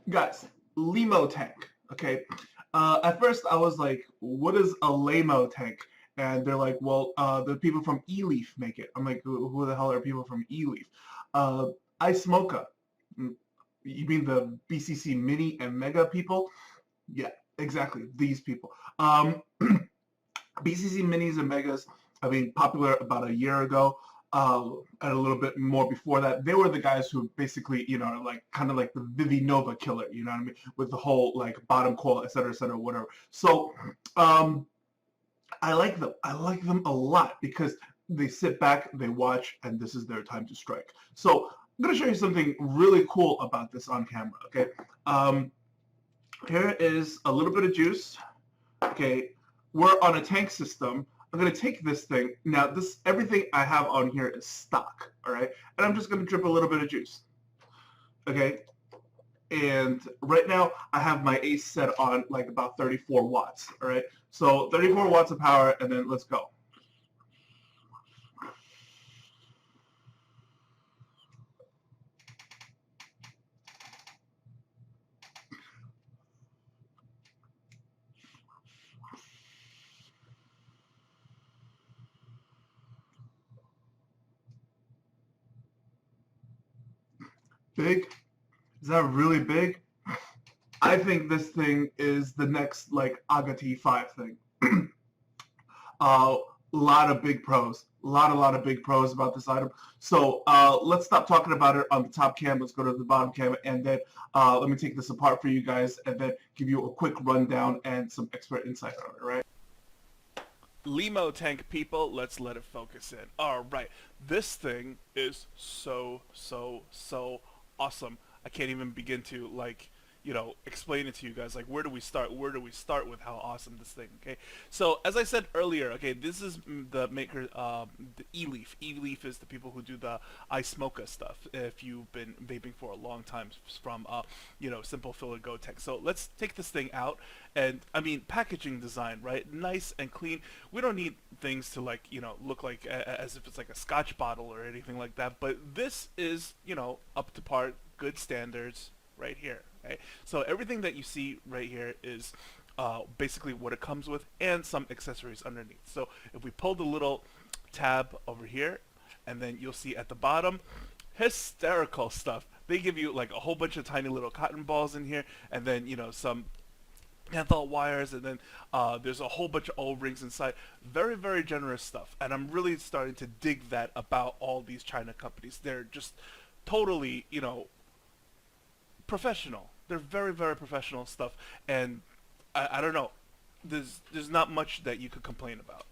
Guys, Lemo tank. Okay. At first, I was like, "What is a Lemo tank?" And they're like, "Well, the people from Eleaf make it." I'm like, "Who the hell are people from Eleaf?" Uh, Ismoka. Mm, You mean the BCC Mini and Mega people? Yeah, exactly. These people. BCC Minis and Megas, I mean, popular about a year ago, and a little bit more before that. They were the guys who basically, like kind of like the Vivi Nova killer, you know what I mean, with the whole like bottom coil, et cetera, whatever. So, um, I like them. I like them a lot because they sit back, they watch, and this is their time to strike. So I'm gonna show you something really cool about this on camera. Okay, um, here is a little bit of juice. Okay, we're on a tank system. I'm gonna take this thing. Now, everything I have on here is stock, all right? And I'm just gonna drip a little bit of juice, okay? And right now, I have my ace set on like about 34 watts, all right? So 34 watts of power, and then let's go. Big? Is that really big? I think this thing is the next like Agati 5 thing. A lot of big pros. A lot of big pros about this item. So let's stop talking about it on the top cam. Let's go to the bottom cam, and then let me take this apart for you guys, and then give you a quick rundown and some expert insight on it. Right? Lemo tank people, let's let it focus in. Alright, this thing is so awesome. I can't even begin to, like, explain it to you guys. Like, where do we start? Where do we start with how awesome this thing, okay? So, as I said earlier, okay, this is the maker, the Eleaf. Eleaf is the people who do the Ismoka stuff, if you've been vaping for a long time from, Simple Filler Go Tech. So, let's take this thing out, and, I mean, packaging design, right? Nice and clean. We don't need things to, like, look like as if it's like a scotch bottle or anything like that, but this is, up to par, good standards, right here. Right? So everything that you see right here is basically what it comes with, and some accessories underneath. So if we pull the little tab over here, and then you'll see at the bottom, hysterical stuff. They give you like a whole bunch of tiny little cotton balls in here, and then some menthol wires, and then there's a whole bunch of O-rings inside. Very generous stuff, and I'm really starting to dig that about all these China companies. They're just totally, professional. They're very professional stuff, and I don't know. There's not much that you could complain about.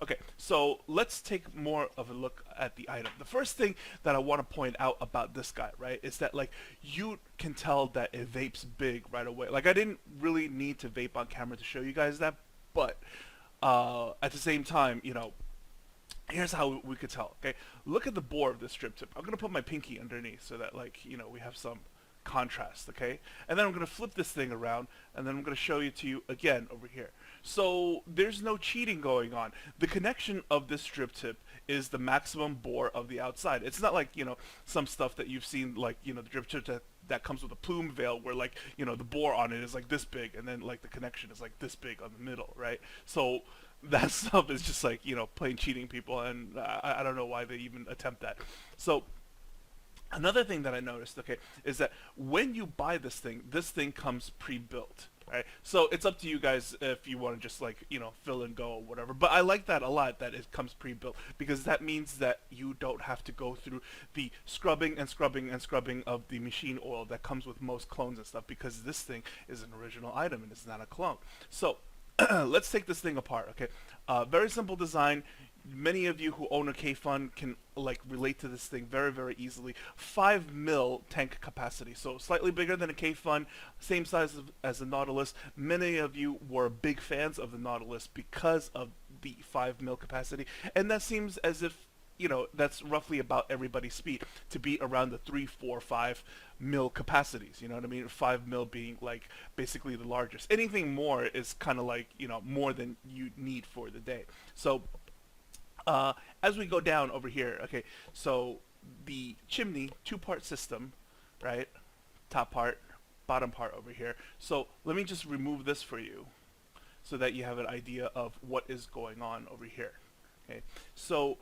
Okay, so let's take more of a look at the item. The first thing that I want to point out about this guy, right, is that like you can tell that it vapes big right away. Like I didn't really need to vape on camera to show you guys that, but at the same time, here's how we could tell. Okay, look at the bore of this strip tip. I'm gonna put my pinky underneath so that like we have some contrast, okay? And then I'm going to flip this thing around, and then I'm going to show you to you again over here. So there's no cheating going on. The connection of this strip tip is the maximum bore of the outside. It's not like, some stuff that you've seen, like, the drip tip that comes with a plume veil where, like, the bore on it is like this big, and then like the connection is like this big on the middle, right? So that stuff is just like, plain cheating people, and I don't know why they even attempt that. So another thing that I noticed, okay, is that when you buy this thing comes pre-built, right? So it's up to you guys if you want to just like, fill and go or whatever. But I like that a lot, that it comes pre-built, because that means that you don't have to go through the scrubbing of the machine oil that comes with most clones and stuff, because this thing is an original item and it's not a clone. So let's take this thing apart, okay? Very simple design. Many of you who own a K-Fun can like relate to this thing very easily. 5 mil tank capacity, so slightly bigger than a K-Fun, same size as the Nautilus. Many of you were big fans of the Nautilus because of the 5 mil capacity, and that seems as if that's roughly about everybody's speed, to be around the 3, 4, 5 mil capacities. You know what I mean? 5 mil being like basically the largest. Anything more is kind of like more than you need for the day. So as we go down over here, okay, so the chimney, 2-part system, right? Top part, bottom part over here. So let me just remove this for you so that you have an idea of what is going on over here. Okay, so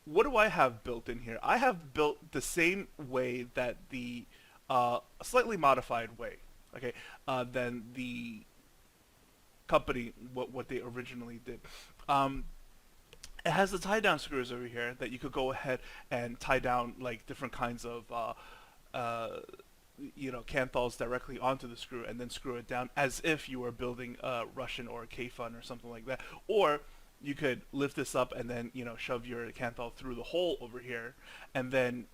what do I have built in here? I have built the same way that the slightly modified way, okay, than the company what they originally did. It has the tie down screws over here that you could go ahead and tie down like different kinds of canthols directly onto the screw and then screw it down as if you were building a Russian or a K-Fun or something like that. Or you could lift this up and then shove your canthol through the hole over here and then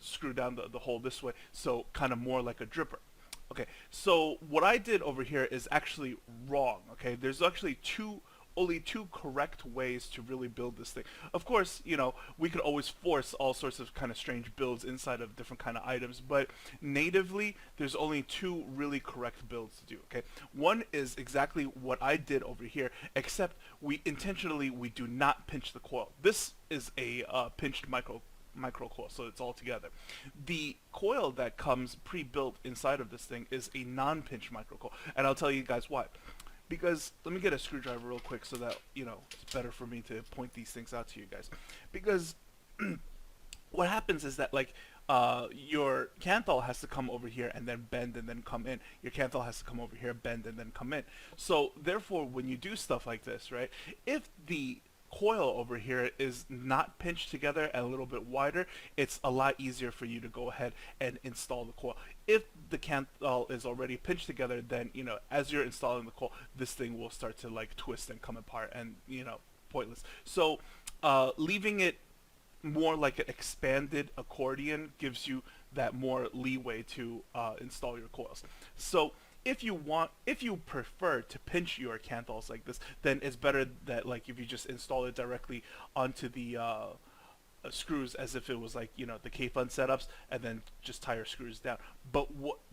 screw down the hole this way, so kind of more like a dripper. Okay, so what I did over here is actually wrong. Okay, there's actually only two correct ways to really build this thing. Of course, we could always force all sorts of kind of strange builds inside of different kind of items, but natively, there's only two really correct builds to do, okay? One is exactly what I did over here, except we do not pinch the coil. This is a pinched micro coil, so it's all together. The coil that comes pre-built inside of this thing is a non-pinch micro coil, and I'll tell you guys why. Because, let me get a screwdriver real quick so that, it's better for me to point these things out to you guys. Because what happens is that, like, your canthol has to come over here and then bend and then come in. Your canthol has to come over here, bend, and then come in. So, therefore, when you do stuff like this, right, if the coil over here is not pinched together and a little bit wider, it's a lot easier for you to go ahead and install the coil. If the canthol is already pinched together, then as you're installing the coil, this thing will start to like twist and come apart and pointless. So leaving it more like an expanded accordion gives you that more leeway to install your coils. So if you prefer to pinch your canthols like this, then it's better that like if you just install it directly onto the screws as if it was like the K-Fun setups, and then just tie your screws down. But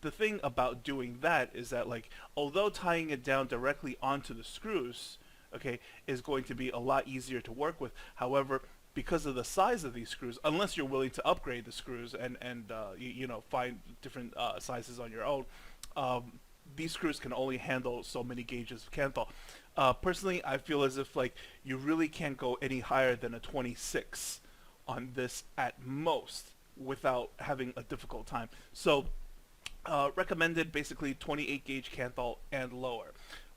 the thing about doing that is that, like, although tying it down directly onto the screws, okay, is going to be a lot easier to work with. However, because of the size of these screws, unless you're willing to upgrade the screws and find different sizes on your own, these screws can only handle so many gauges of canthol. Personally, I feel as if like you really can't go any higher than a 26 on this at most without having a difficult time. So recommended basically 28 gauge canthol and lower.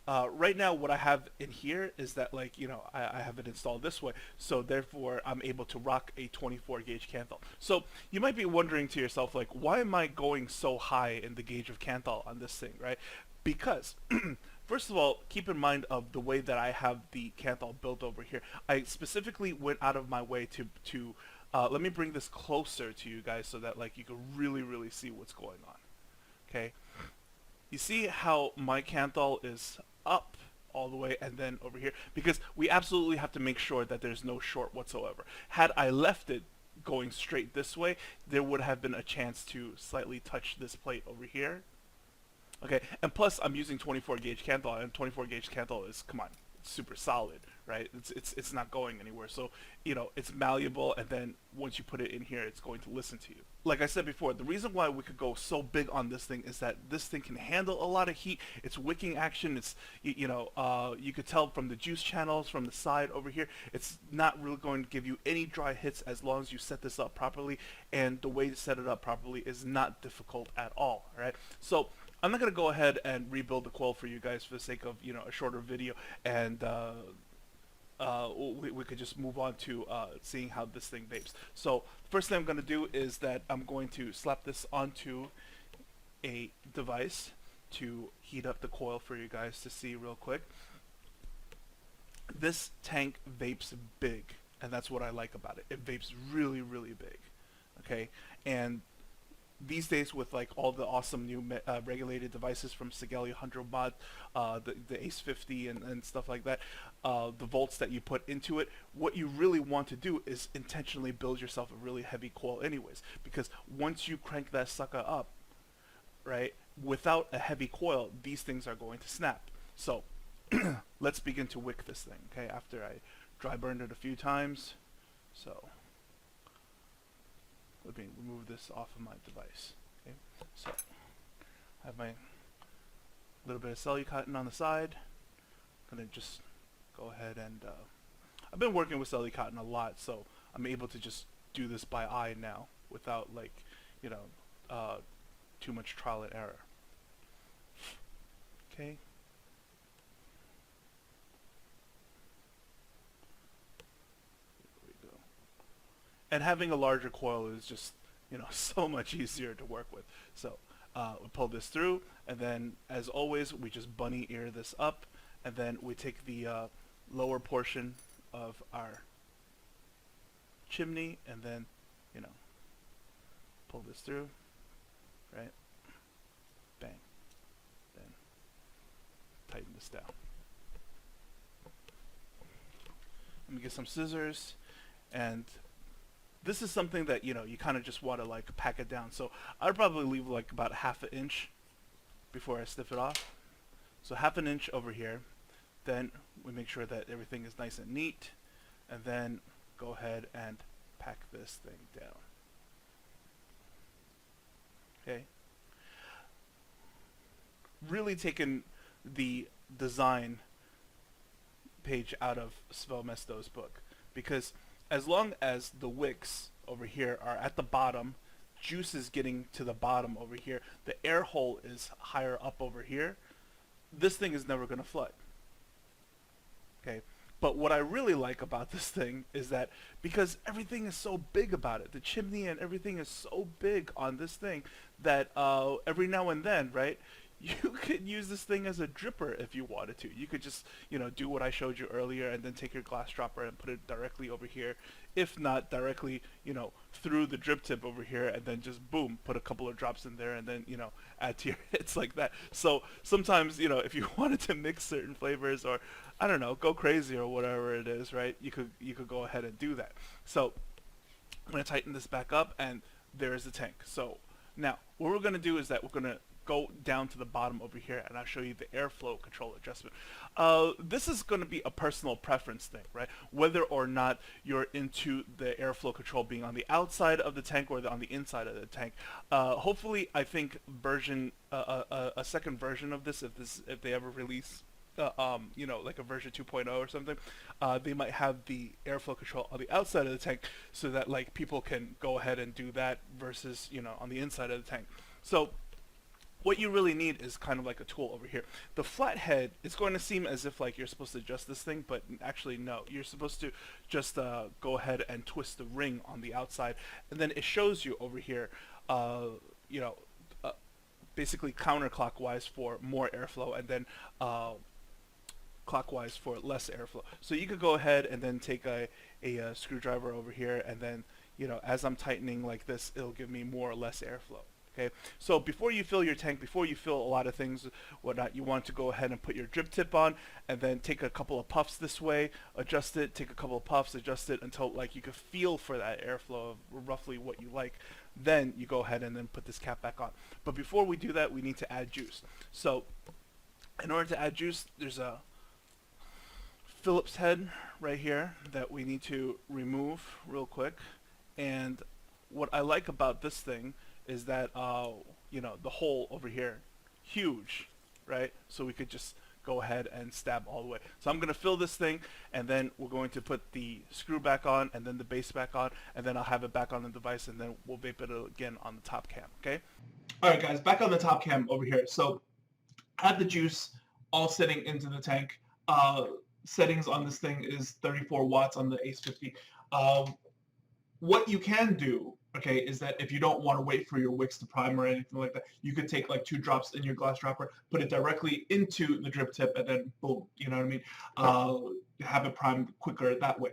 Right now what I have in here is that like I have it installed this way, so therefore I'm able to rock a 24 gauge canthol. So you might be wondering to yourself, like, why am I going so high in the gauge of canthol on this thing, right? Because first of all, keep in mind of the way that I have the canthol built over here. I specifically went out of my way to let me bring this closer to you guys so that like you can really see what's going on. Okay, you see how my canthol is up all the way and then over here, because we absolutely have to make sure that there's no short whatsoever. Had I left it going straight this way, there would have been a chance to slightly touch this plate over here. Okay, and plus I'm using 24 gauge canthol, and 24 gauge canthol is, come on, it's super solid, right? It's not going anywhere. So it's malleable, and then once you put it in here, it's going to listen to you. Like I said before, the reason why we could go so big on this thing is that this thing can handle a lot of heat. It's wicking action. It's you could tell from the juice channels from the side over here. It's not really going to give you any dry hits as long as you set this up properly, and the way to set it up properly is not difficult at all. Right? So I'm not going to go ahead and rebuild the coil for you guys for the sake of a shorter video, and we could just move on to seeing how this thing vapes. So first thing I'm going to do is that I'm going to slap this onto a device to heat up the coil for you guys to see real quick. This tank vapes big, and that's what I like about it. It vapes really big. Okay, and these days with like all the awesome new regulated devices from Sigelia 100 Mod, the Ace 50 and stuff like that, the volts that you put into it, what you really want to do is intentionally build yourself a really heavy coil anyways, because once you crank that sucker up, right, without a heavy coil, these things are going to snap. So let's begin to wick this thing, okay, after I dry burned it a few times. So let me remove this off of my device. Okay, so have my little bit of cellular cotton on the side. I'm gonna just go ahead and I've been working with cellular cotton a lot, so I'm able to just do this by eye now without like, you know, too much trial and error. Okay. There we go. And having a larger coil is just, you know, so much easier to work with. So we pull this through, and then as always we just bunny ear this up, and then we take the lower portion of our chimney and then, you know, pull this through, right? Bang. Then tighten this down. Let me get some scissors, and this is something that, you know, you kind of just want to like pack it down. So I'd probably leave like about 1/2 inch before I stiff it off. So 1/2 inch over here. Then we make sure that everything is nice and neat, and then go ahead and pack this thing down. Okay. Really taking the design page out of Svelmesto's book, because as long as the wicks over here are at the bottom, juice is getting to the bottom over here, the air hole is higher up over here, this thing is never going to flood. Okay, but what I really like about this thing is that because everything is so big about it, the chimney and everything is so big on this thing, that every now and then, right, you could use this thing as a dripper if you wanted to. You could just, you know, do what I showed you earlier and then take your glass dropper and put it directly over here. If not directly, you know, through the drip tip over here, and then just boom, put a couple of drops in there and then, you know, add to your hits like that. So sometimes, you know, if you wanted to mix certain flavors, or I don't know, go crazy or whatever it is, right, you could go ahead and do that. So I'm going to tighten this back up, and there's the tank. So now what we're going to do is that we're going to go down to the bottom over here, and I'll show you the airflow control adjustment. This is going to be a personal preference thing, right? Whether or not you're into the airflow control being on the outside of the tank or on the inside of the tank. Hopefully, I think a second version of this, if they ever release, you know, like a version 2.0 or something, they might have the airflow control on the outside of the tank, so that like people can go ahead and do that versus, you know, on the inside of the tank. So what you really need is kind of like a tool over here. The flathead is going to seem as if like you're supposed to adjust this thing, but actually no. You're supposed to just go ahead and twist the ring on the outside, and then it shows you over here, you know, basically counterclockwise for more airflow, and then clockwise for less airflow. So you could go ahead and then take a screwdriver over here, and then, you know, as I'm tightening like this, it'll give me more or less airflow. Okay, so before you fill your tank, before you fill a lot of things, whatnot, you want to go ahead and put your drip tip on, and then take a couple of puffs this way, adjust it, take a couple of puffs, adjust it until like you can feel for that airflow of roughly what you like. Then you go ahead and then put this cap back on. But before we do that, we need to add juice. So in order to add juice, there's a Phillips head right here that we need to remove real quick. And what I like about this thing is that, you know, the hole over here, huge, right? So we could just go ahead and stab all the way. So I'm going to fill this thing, and then we're going to put the screw back on, and then the base back on, and then I'll have it back on the device, and then we'll vape it again on the top cam, okay? All right, guys, back on the top cam over here. So I have the juice all sitting into the tank. Settings on this thing is 34 watts on the Ace 50. What you can do, okay, is that if you don't want to wait for your wicks to prime or anything like that, you could take like 2 drops in your glass dropper, put it directly into the drip tip, and then boom, you know what I mean? Have it primed quicker that way.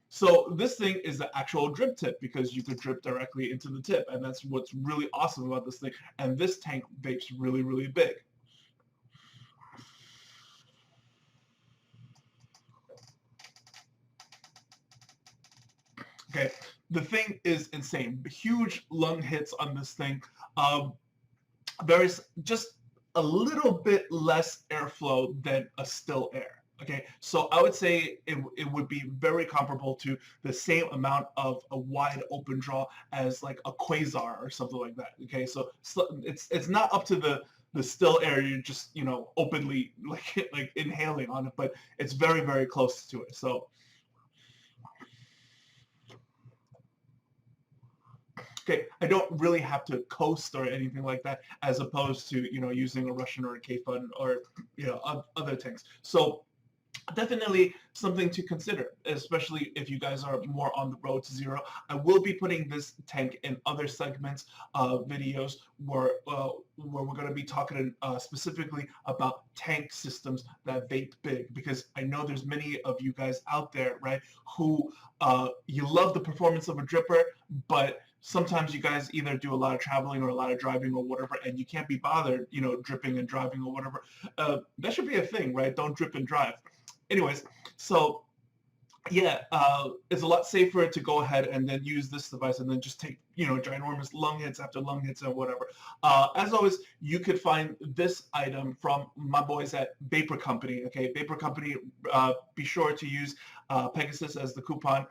So this thing is the actual drip tip, because you could drip directly into the tip, and that's what's really awesome about this thing. And this tank vapes really, really big. Okay, the thing is insane. Huge lung hits on this thing. There's just a little bit less airflow than a still air. Okay, so I would say it would be very comparable to the same amount of a wide open draw as like a quasar or something like that. Okay, so it's not up to the still air, you're just, openly like inhaling on it, but it's very, very close to it. So okay, I don't really have to coast or anything like that, as opposed to, using a Russian or a K-Fun or, other tanks. So definitely something to consider, especially if you guys are more on the road to zero. I will be putting this tank in other segments of videos where we're going to be talking specifically about tank systems that vape big, because I know there's many of you guys out there, right, who you love the performance of a dripper, but sometimes you guys either do a lot of traveling or a lot of driving or whatever, and you can't be bothered, dripping and driving or whatever. That should be a thing, right? Don't drip and drive. Anyways, so yeah, it's a lot safer to go ahead and then use this device and then just take, ginormous lung hits after lung hits and whatever. As always, you could find this item from my boys at Vapor Company. Okay, Vapor Company, be sure to use Pegasus as the coupon.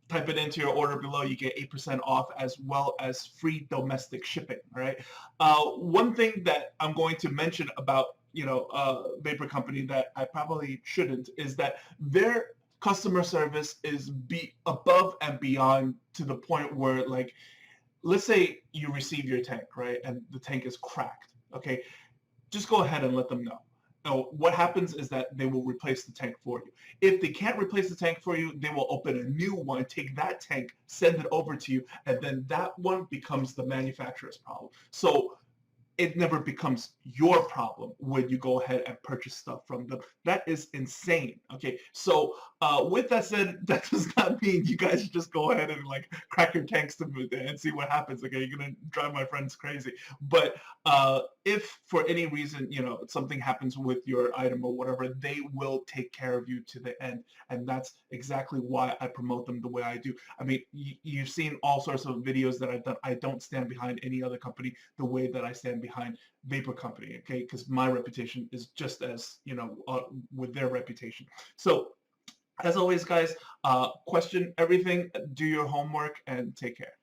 Type it into your order below, you get 8% off, as well as free domestic shipping. All right. One thing that I'm going to mention about Vapor Company that I probably shouldn't is that their customer service is above and beyond, to the point where, like, let's say you receive your tank, right, and the tank is cracked. Okay, just go ahead and let them know. What happens is that they will replace the tank for you. If they can't replace the tank for you, they will open a new one, take that tank, send it over to you, and then that one becomes the manufacturer's problem. So it never becomes your problem when you go ahead and purchase stuff from them. That is insane. Okay, so with that said, that does not mean you guys should just go ahead and like crack your tanks and see what happens. Okay, you're gonna drive my friends crazy. But if for any reason something happens with your item or whatever, they will take care of you to the end, and that's exactly why I promote them the way I do. I mean, you've seen all sorts of videos that I've done. I don't stand behind any other company the way that I stand behind Vapor Company, okay? Because my reputation is just as, with their reputation. So, as always, guys, question everything, do your homework, and take care.